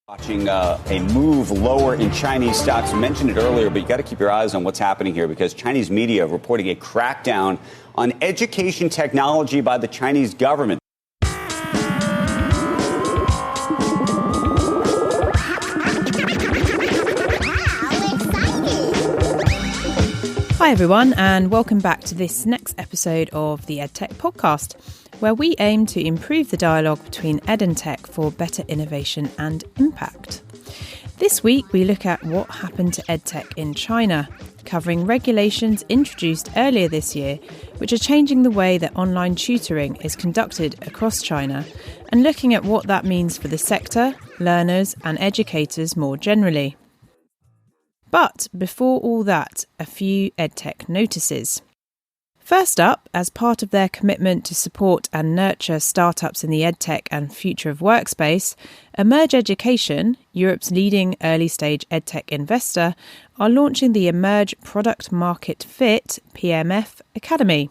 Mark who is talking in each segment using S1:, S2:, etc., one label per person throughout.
S1: Watching a move lower in Chinese stocks. I mentioned it earlier, but you got to keep your eyes on what's happening here because Chinese media reporting a crackdown on education technology by the Chinese government.
S2: Hi everyone, and welcome back to this next episode of the Edtech podcast, where we aim to improve the dialogue between ed and tech for better innovation and impact. This week we look at what happened to EdTech in China, covering regulations introduced earlier this year which are changing the way that online tutoring is conducted across China, and looking at what that means for the sector, learners and educators more generally. But before all that, a few EdTech notices. First up, as part of their commitment to support and nurture startups in the EdTech and future of workspace, Emerge Education, Europe's leading early-stage EdTech investor, are launching the Emerge Product Market Fit (PMF) Academy.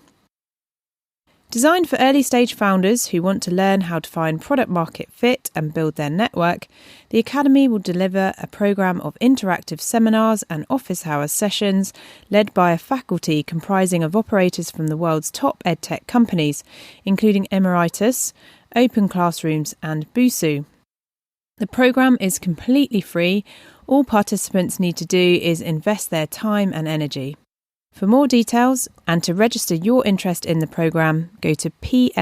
S2: Designed for early-stage founders who want to learn how to find product market fit and build their network, the Academy will deliver a programme of interactive seminars and office hours sessions led by a faculty comprising of operators from the world's top edtech companies, including Emeritus, Open Classrooms and Busuu. The programme is completely free. All participants need to do is invest their time and energy. For more details and to register your interest in the programme, go to pmf.academy.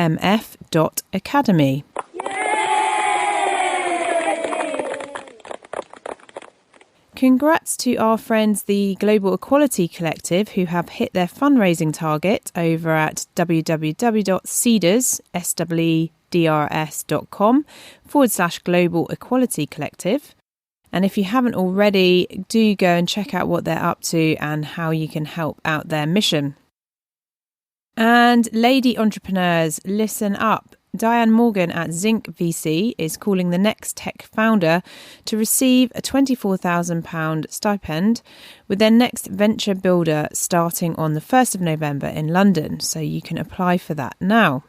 S2: Congrats to our friends, the Global Equality Collective, who have hit their fundraising target over at www.cedars.com/Global Equality Collective. And if you haven't already, do go and check out what they're up to and how you can help out their mission. And lady entrepreneurs, listen up. Diane Morgan at Zinc VC is calling the next tech founder to receive a £24,000 stipend with their next venture builder starting on the 1st of November in London. So you can apply for that now.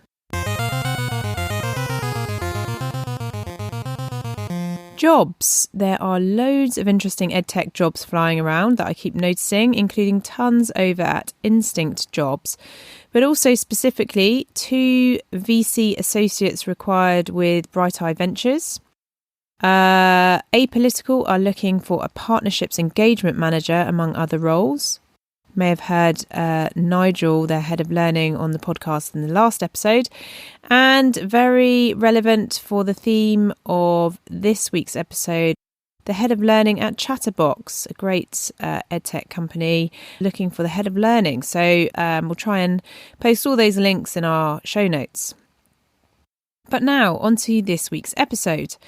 S2: Jobs. There are loads of interesting EdTech jobs flying around that I keep noticing, including tons over at Instinct Jobs, but also specifically 2 VC associates required with Bright Eye Ventures. Apolitical are looking for a partnerships engagement manager, among other roles. May have heard Nigel, their head of learning, on the podcast in the last episode. And very relevant for the theme of this week's episode, the head of learning at Chatterbox, a great edtech company, looking for the head of learning. So we'll try and post all those links in our show notes. But now, on to this week's episode.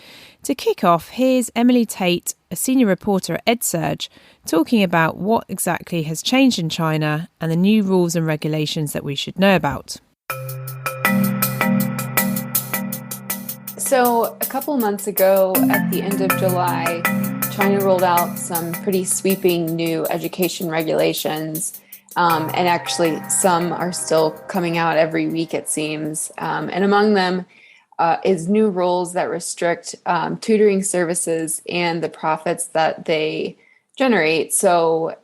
S2: To kick off, here's Emily Tate, a senior reporter at EdSurge, talking about what exactly has changed in China and the new rules and regulations that we should know about.
S3: So a couple months ago, at the end of July, China rolled out some pretty sweeping new education regulations. And actually, some are still coming out every week, it seems. And among them is new rules that restrict tutoring services and the profits that they generate. So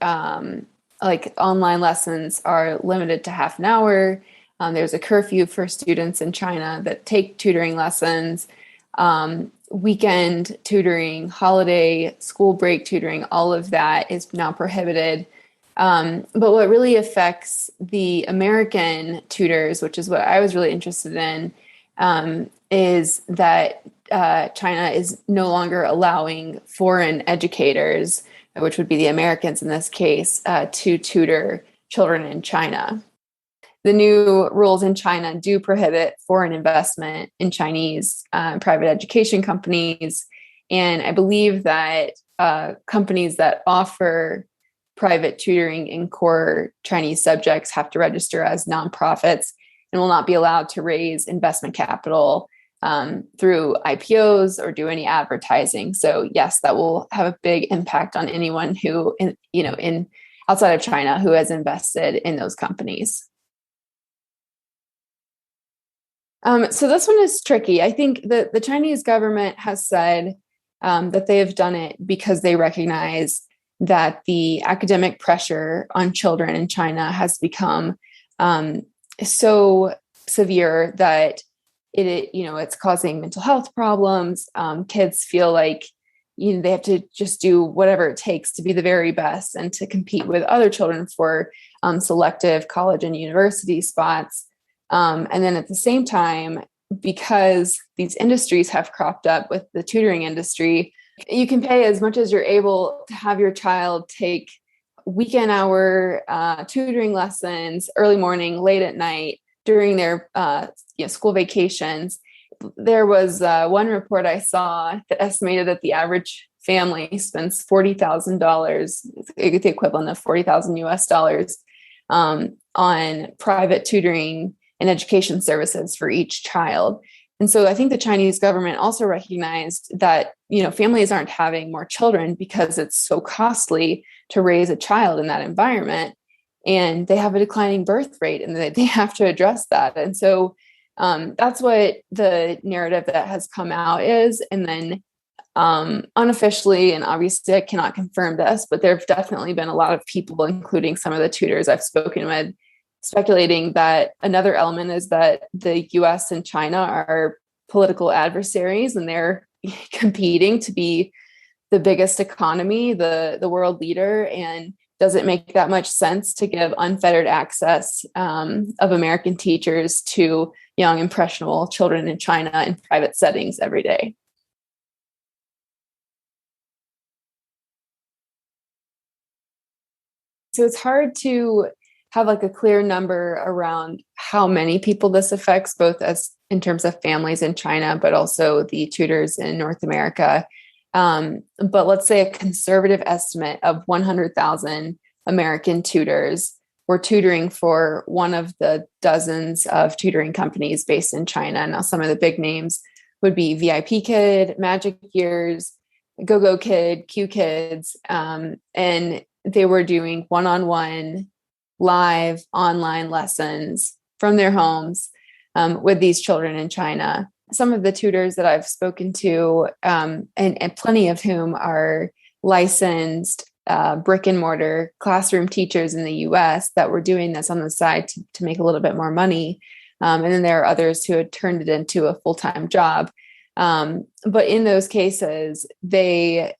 S3: like online lessons are limited to half an hour. There's a curfew for students in China that take tutoring lessons. Weekend tutoring, holiday, school break tutoring, all of that is now prohibited. But what really affects the American tutors, which is what I was really interested in, is that China is no longer allowing foreign educators, which would be the Americans in this case, to tutor children in China. The new rules in China do prohibit foreign investment in Chinese private education companies. And I believe that companies that offer private tutoring in core Chinese subjects have to register as nonprofits and will not be allowed to raise investment capital through IPOs or do any advertising. So yes, that will have a big impact on anyone who, in outside of China, who has invested in those companies. So this one is tricky. I think the Chinese government has said that they have done it because they recognize that the academic pressure on children in China has become so severe that it's causing mental health problems. Kids feel like they have to just do whatever it takes to be the very best and to compete with other children for selective college and university spots. And then at the same time, because these industries have cropped up with the tutoring industry, you can pay as much as you're able to have your child take weekend hour tutoring lessons, early morning, late at night, during their school vacations. There was one report I saw that estimated that the average family spends $40,000, the equivalent of 40,000 US dollars, on private tutoring and education services for each child. And so I think the Chinese government also recognized that, families aren't having more children because it's so costly to raise a child in that environment. And they have a declining birth rate, and they have to address that. And so that's what the narrative that has come out is. And then unofficially, and obviously I cannot confirm this, but there have definitely been a lot of people, including some of the tutors I've spoken with, speculating that another element is that the US and China are political adversaries, and they're competing to be the biggest economy, the world leader. And does it make that much sense to give unfettered access of American teachers to young, impressionable children in China in private settings every day? So it's hard to have like a clear number around how many people this affects, both as in terms of families in China, but also the tutors in North America. But let's say a conservative estimate of 100,000 American tutors were tutoring for one of the dozens of tutoring companies based in China. Now, some of the big names would be VIP Kid, Magic Years, GoGo Kid, Q Kids, and they were doing one-on-one live online lessons from their homes with these children in China. Some of the tutors that I've spoken to, and plenty of whom are licensed brick and mortar classroom teachers in the US that were doing this on the side to make a little bit more money. And then there are others who had turned it into a full-time job. But in those cases, they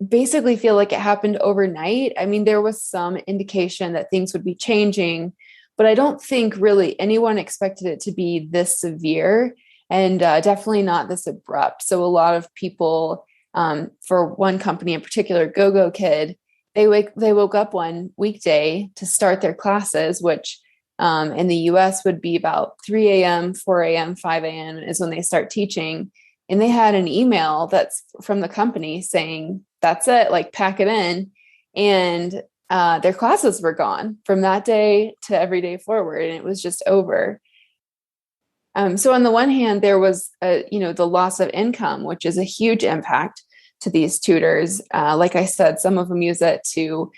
S3: basically feel like it happened overnight. I mean, there was some indication that things would be changing, but I don't think really anyone expected it to be this severe, and definitely not this abrupt. So a lot of people, for one company in particular, GoGo Kid, they woke up one weekday to start their classes, which in the US would be about 3 a.m., 4 a.m., 5 a.m. is when they start teaching. And they had an email that's from the company saying, that's it, like pack it in. And their classes were gone from that day to every day forward. And it was just over. So on the one hand, there was, the loss of income, which is a huge impact to these tutors. Like I said, some of them use it to,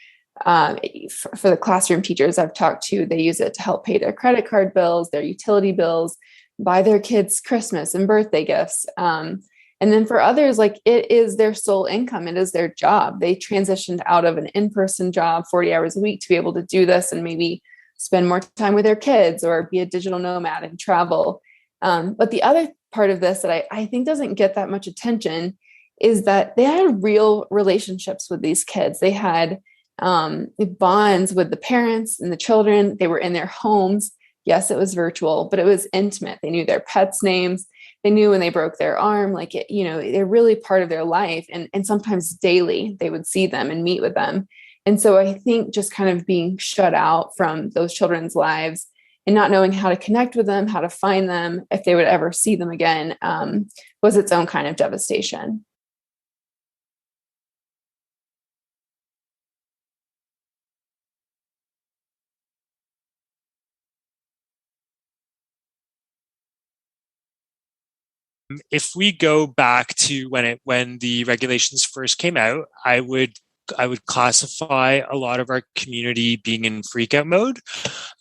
S3: for the classroom teachers I've talked to, they use it to help pay their credit card bills, their utility bills, buy their kids Christmas and birthday gifts. And then for others, like it is their sole income. It is their job. They transitioned out of an in-person job, 40 hours a week, to be able to do this and maybe spend more time with their kids or be a digital nomad and travel. But the other part of this that I think doesn't get that much attention is that they had real relationships with these kids. They had bonds with the parents and the children. They were in their homes. Yes, it was virtual, but it was intimate. They knew their pets' names. They knew when they broke their arm, they're really part of their life. And sometimes daily they would see them and meet with them. And so I think just kind of being shut out from those children's lives and not knowing how to connect with them, how to find them, if they would ever see them again, was its own kind of devastation.
S4: If we go back to when the regulations first came out, I would classify a lot of our community being in freakout mode,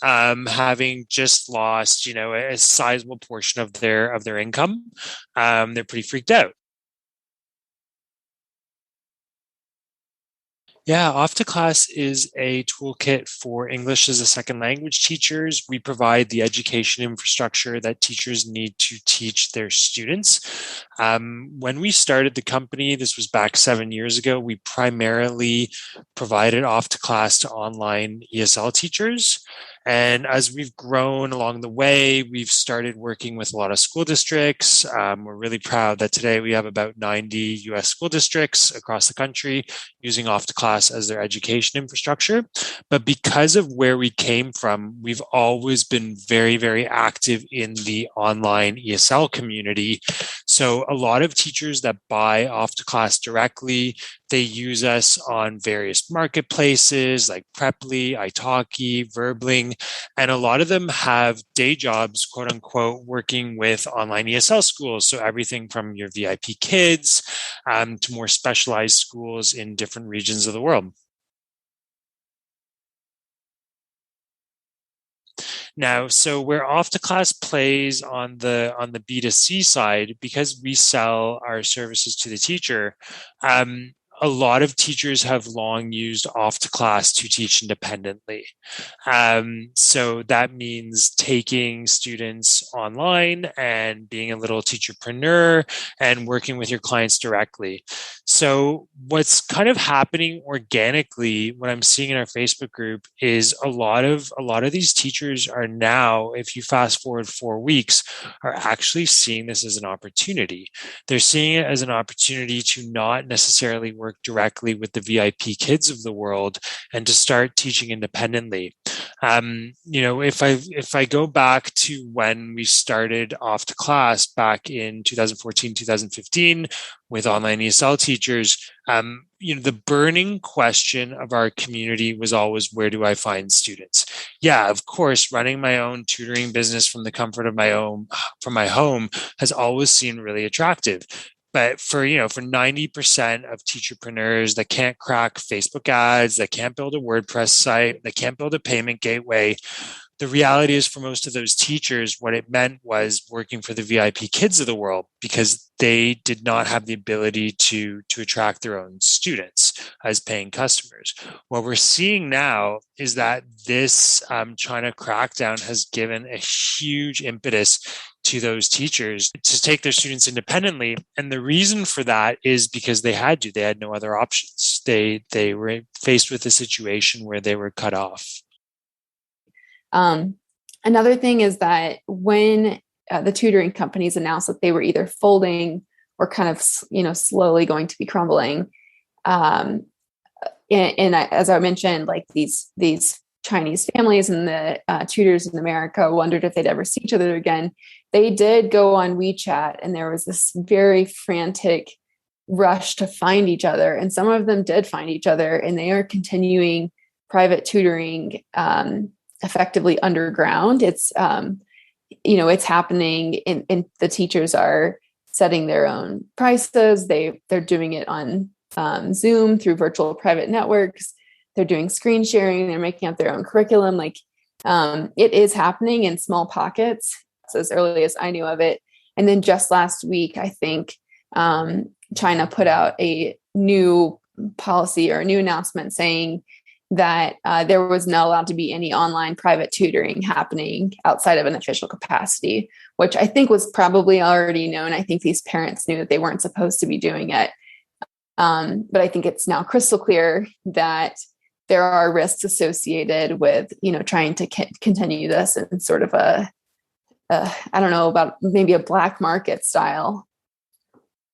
S4: having just lost, a sizable portion of their income. They're pretty freaked out. Yeah, Off to Class is a toolkit for English as a second language teachers. We provide the education infrastructure that teachers need to teach their students. When we started the company, this was back 7 years ago, we primarily provided Off to Class to online ESL teachers. And as we've grown along the way, we've started working with a lot of school districts. We're really proud that today we have about 90 US school districts across the country using Off to Class as their education infrastructure. But because of where we came from, we've always been very, very active in the online ESL community. So a lot of teachers that buy Off to Class directly, they use us on various marketplaces like Preply, Italki, Verbling, and a lot of them have day jobs, quote unquote, working with online ESL schools. So everything from your VIP kids to more specialized schools in different regions of the world. Now, so where Off to Class plays on the B2C side, because we sell our services to the teacher, a lot of teachers have long used Off to Class to teach independently. So that means taking students online and being a little teacherpreneur and working with your clients directly. So what's kind of happening organically, what I'm seeing in our Facebook group, is a lot of these teachers are now, if you fast forward 4 weeks, are actually seeing this as an opportunity. They're seeing it as an opportunity to not necessarily work directly with the VIP kids of the world and to start teaching independently. If I go back to when we started Off to Class back in 2014, 2015 with online ESL teachers, the burning question of our community was always, where do I find students? Yeah, of course, running my own tutoring business from the comfort of my home has always seemed really attractive. But for 90% of teacherpreneurs that can't crack Facebook ads, that can't build a WordPress site, that can't build a payment gateway, the reality is for most of those teachers, what it meant was working for the VIP kids of the world, because they did not have the ability to attract their own students as paying customers. What we're seeing now is that this China crackdown has given a huge impetus to those teachers to take their students independently. And the reason for that is because they had no other options. They were faced with a situation where they were cut off.
S3: Another thing is that when the tutoring companies announced that they were either folding or kind of, slowly going to be crumbling, and as I mentioned, like these Chinese families and the tutors in America wondered if they'd ever see each other again. They did go on WeChat, and there was this very frantic rush to find each other. And some of them did find each other, and they are continuing private tutoring effectively underground. It's it's happening, and the teachers are setting their own prices. They're doing it on Zoom through virtual private networks. They're doing screen sharing. They're making up their own curriculum. It is happening in small pockets, so as early as I knew of it. And then just last week, I think China put out a new policy or a new announcement saying that there was not allowed to be any online private tutoring happening outside of an official capacity, which I think was probably already known. I think these parents knew that they weren't supposed to be doing it. But I think it's now crystal clear that there are risks associated with, trying to continue this in sort of I don't know, about maybe a black market style.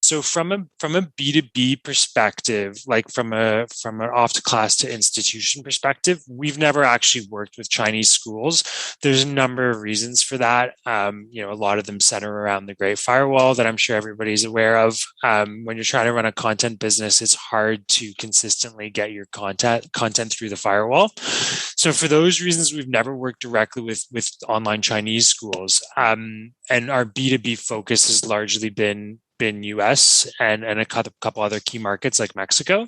S4: So from a B2B perspective, like from an Off to Class to institution perspective, we've never actually worked with Chinese schools. There's a number of reasons for that. A lot of them center around the Great Firewall that I'm sure everybody's aware of. When you're trying to run a content business, it's hard to consistently get your content through the firewall. So for those reasons, we've never worked directly with online Chinese schools. And our B2B focus has largely been US and a couple other key markets like Mexico.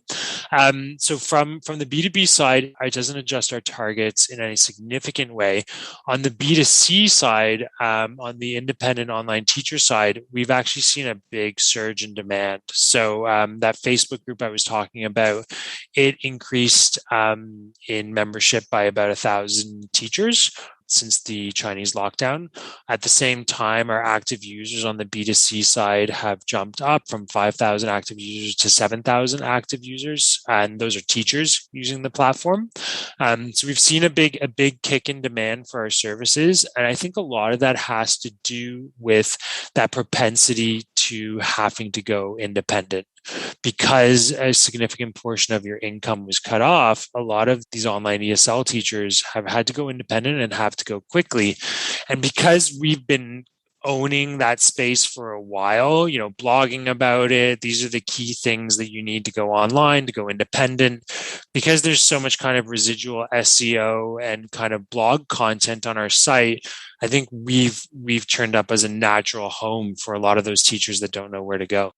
S4: So from the B2B side, it doesn't adjust our targets in any significant way. On the B2C side, on the independent online teacher side, we've actually seen a big surge in demand. So that Facebook group I was talking about it increased in membership by about 1,000 teachers since the Chinese lockdown. At the same time, our active users on the B2C side have jumped up from 5,000 active users to 7,000 active users, and those are teachers using the platform. So we've seen a big kick in demand for our services, and I think a lot of that has to do with that propensity to having to go independent. Because a significant portion of your income was cut off, a lot of these online ESL teachers have had to go independent and have to go quickly. And because we've been owning that space for a while, blogging about it, these are the key things that you need to go online, to go independent, because there's so much kind of residual SEO and kind of blog content on our site. I think we've turned up as a natural home for a lot of those teachers that don't know where to go.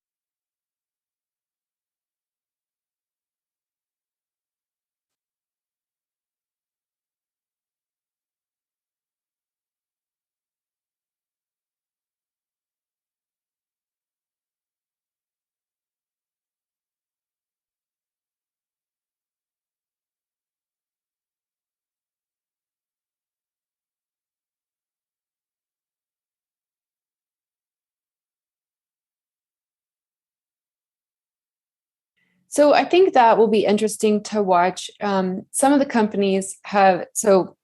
S3: So I think that will be interesting to watch. Some of the companies have, so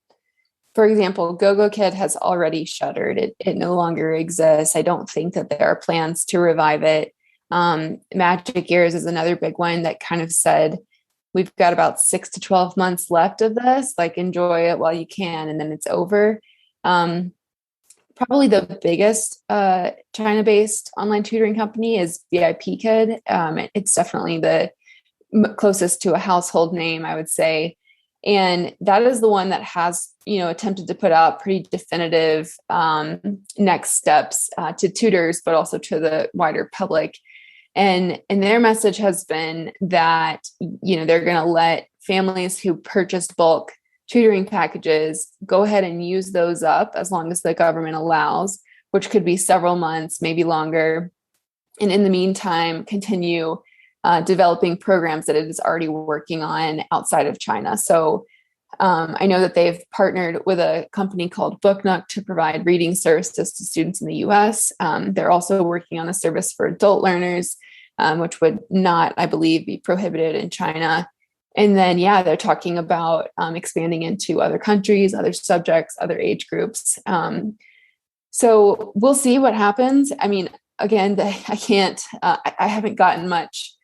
S3: for example, GoGoKid has already shuttered. It no longer exists. I don't think that there are plans to revive it. Magic Ears is another big one that kind of said, we've got about 6 to 12 months left of this, like enjoy it while you can, and then it's over. Probably the biggest China-based online tutoring company is VIPKid. It's definitely the closest to a household name, I would say. And that is the one that has, attempted to put out pretty definitive next steps to tutors, but also to the wider public. And their message has been that, they're going to let families who purchased bulk tutoring packages go ahead and use those up as long as the government allows, which could be several months, maybe longer. And in the meantime, continue developing programs that it is already working on outside of China. So I know that they've partnered with a company called BookNook to provide reading services to students in the US. They're also working on a service for adult learners, which would not, I believe, be prohibited in China. And then, they're talking about expanding into other countries, other subjects, other age groups. So we'll see what happens. I mean, again, I haven't gotten much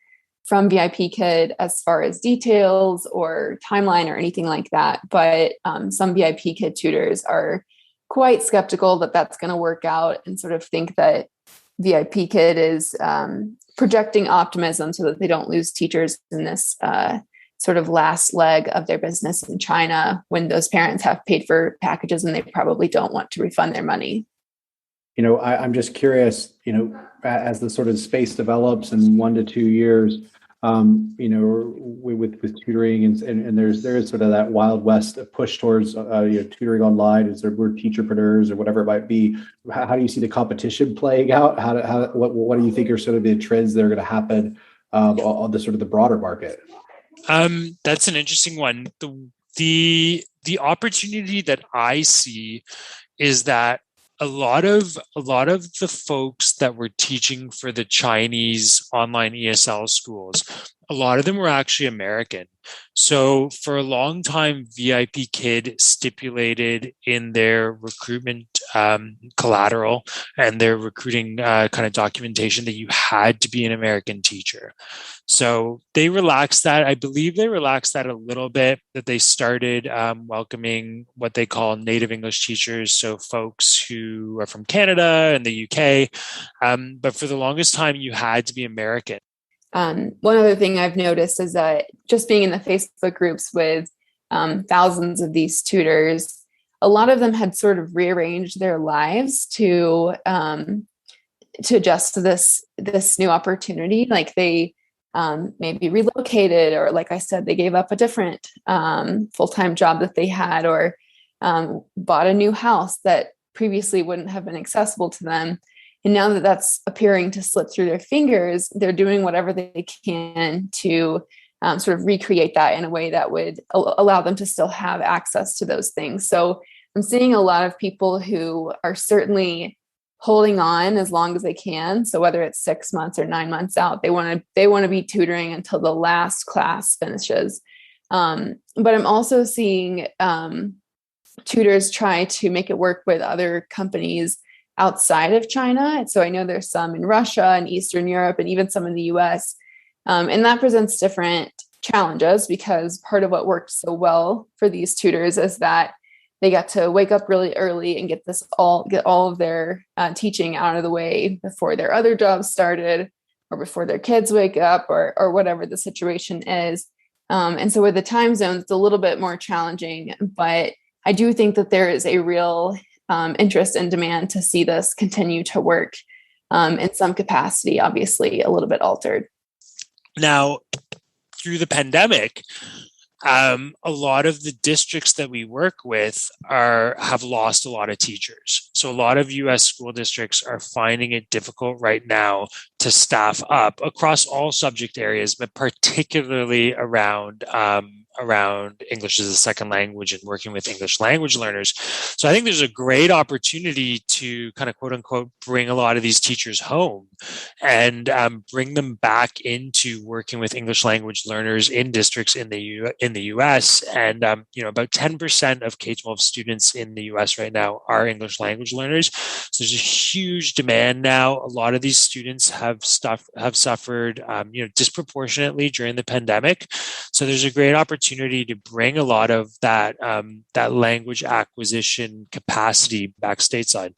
S3: from VIPKid as far as details or timeline or anything like that. But some VIPKid tutors are quite skeptical that that's going to work out and sort of think that VIPKid is projecting optimism so that they don't lose teachers in this sort of last leg of their business in China when those parents have paid for packages and they probably don't want to refund their money.
S5: I'm just curious, as the sort of space develops in 1 to 2 years, with tutoring and there is sort of that Wild West push towards tutoring online. Is there more teacherpreneurs or whatever it might be? How do you see the competition playing out? What do you think are sort of the trends that are going to happen on the sort of the broader market?
S4: That's an interesting one. The opportunity that I see is that a lot of the folks that were teaching for the Chinese online ESL schools, a lot of them were actually American. So for a long time, VIPKid stipulated in their recruitment collateral and their recruiting kind of documentation that you had to be an American teacher. So they relaxed that. I believe they relaxed that a little bit, that they started welcoming what they call native English teachers. So folks who are from Canada and the UK. But for the longest time, you had to be American.
S3: One other thing I've noticed is that just being in the Facebook groups with thousands of these tutors, a lot of them had sort of rearranged their lives to adjust to this new opportunity. Like they maybe relocated, or like I said, they gave up a different full-time job that they had, or bought a new house that previously wouldn't have been accessible to them. And now that that's appearing to slip through their fingers, they're doing whatever they can to sort of recreate that in a way that would allow them to still have access to those things. So I'm seeing a lot of people who are certainly holding on as long as they can. So whether it's 6 months or 9 months out, they want to be tutoring until the last class finishes. But I'm also seeing tutors try to make it work with other companies outside of China. So I know there's some in Russia and Eastern Europe and even some in the US. And that presents different challenges, because part of what worked so well for these tutors is that they got to wake up really early and get all of their teaching out of the way before their other jobs started, or before their kids wake up, or whatever the situation is. And so with the time zones, it's a little bit more challenging, but I do think that there is a real interest and demand to see this continue to work in some capacity, obviously a little bit altered.
S4: Now, through the pandemic, a lot of the districts that we work with have lost a lot of teachers. So a lot of U.S. school districts are finding it difficult right now to staff up across all subject areas, but particularly around English as a second language and working with English language learners. So I think there's a great opportunity to kind of quote unquote bring a lot of these teachers home and bring them back into working with English language learners in districts in the U.S. And about 10% of K-12 students in the U.S. right now are English language learners. So there's a huge demand now. A lot of these students have suffered disproportionately during the pandemic. So there's a great opportunity to bring a lot of that language acquisition capacity back stateside.